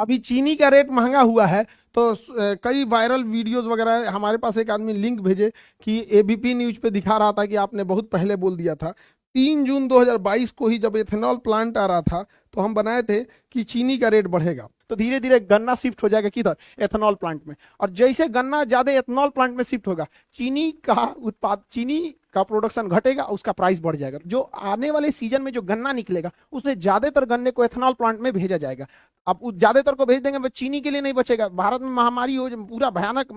अभी चीनी का रेट महंगा हुआ है, तो कई वायरल वीडियोस वगैरह हमारे पास, एक आदमी लिंक भेजे कि एबीपी न्यूज पे दिखा रहा था कि आपने बहुत पहले बोल दिया था। 3 जून 2022 को ही जब एथेनॉल प्लांट आ रहा था तो हम बनाए थे कि चीनी का रेट बढ़ेगा, तो धीरे धीरे गन्ना शिफ्ट हो जाएगा किधर, एथेनॉल प्लांट में। और जैसे गन्ना ज्यादा एथेनॉल प्लांट में शिफ्ट होगा, चीनी का प्रोडक्शन घटेगा, उसका प्राइस बढ़ जाएगा। जो आने वाले सीजन में जो गन्ना निकलेगा उसमें ज्यादातर गन्ने को एथेनॉल प्लांट में भेजा जाएगा। अब ज्यादातर को भेज देंगे, बस चीनी के लिए नहीं बचेगा। भारत में महामारी हो, पूरा भयानक,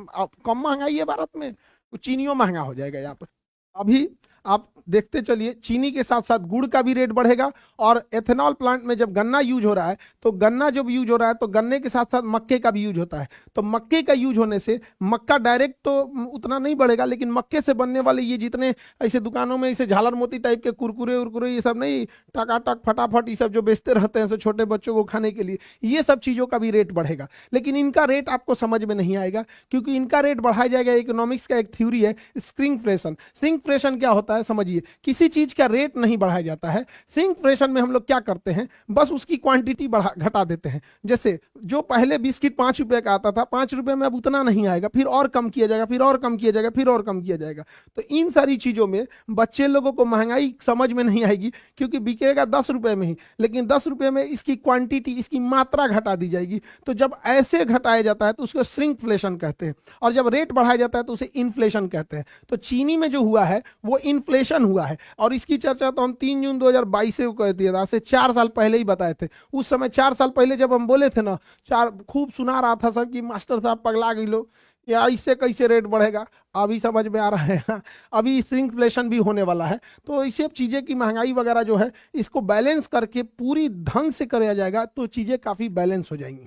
कम महंगाई है भारत में, तो चीनियों महंगा हो जाएगा यहाँ पर। अभी आप देखते चलिए, चीनी के साथ साथ गुड़ का भी रेट बढ़ेगा। और एथेनॉल प्लांट में जब गन्ना यूज हो रहा है, तो गन्ना जब यूज हो रहा है तो गन्ने के साथ साथ मक्के का भी यूज होता है। तो मक्के का यूज होने से मक्का डायरेक्ट तो उतना नहीं बढ़ेगा, लेकिन मक्के से बनने वाले ये जितने ऐसे दुकानों में ऐसे झालर मोती टाइप के कुरकुरे उरकुरे ये सब नहीं, टकाटक फटाफट ये सब जो बेचते रहते हैं छोटे बच्चों को खाने के लिए, ये सब चीज़ों का भी रेट बढ़ेगा। लेकिन इनका रेट आपको समझ में नहीं आएगा, क्योंकि इनका रेट बढ़ाया जाएगा। इकोनॉमिक्स का एक थ्योरी है स्प्रिंगफ्लेशन। स्प्रिंगफ्लेशन क्या होता है समझिए, किसी चीज का रेट नहीं बढ़ाया जाता है। स्प्रिंगफ्लेशन में हम लोग क्या करते हैं, बस उसकी क्वांटिटी बढ़ा घटा देते हैं। जैसे जो पहले बिस्किट 5 रुपए का आता था, 5 रुपए में अब उतना नहीं आएगा, फिर और कम किया जाएगा, फिर और कम किया जाएगा, फिर और कम किया जाएगा। तो इन सारी चीजों में बच्चे लोगों को महंगाई समझ में नहीं आएगी, क्योंकि बिकेगा 10 रुपए में ही, लेकिन 10 रुपए में इसकी क्वांटिटी, इसकी मात्रा घटा दी जाएगी। तो जब ऐसे घटाया जाता है तो उसको श्रिंकफ्लेशन कहते हैं, और जब रेट बढ़ाया जाता है तो उसे इन्फ्लेशन कहते हैं। तो चीनी में जो हुआ है वो इन्फ्लेशन हुआ है, और इसकी चर्चा तो हम 3 जून 2022 से कह दिया था, से 4 साल पहले ही बताए थे। उस समय 4 साल पहले जब हम बोले थे ना, चार खूब सुना रहा था सब कि मास्टर साहब पगला गई लो, या इससे कैसे रेट बढ़ेगा। अभी समझ में आ रहा है अभी श्रिंकफ्लेशन भी होने वाला है। तो इसे चीज़ें की महंगाई वगैरह जो है, इसको बैलेंस करके पूरी ढंग से कराया जाएगा तो चीज़ें काफ़ी बैलेंस हो जाएंगी।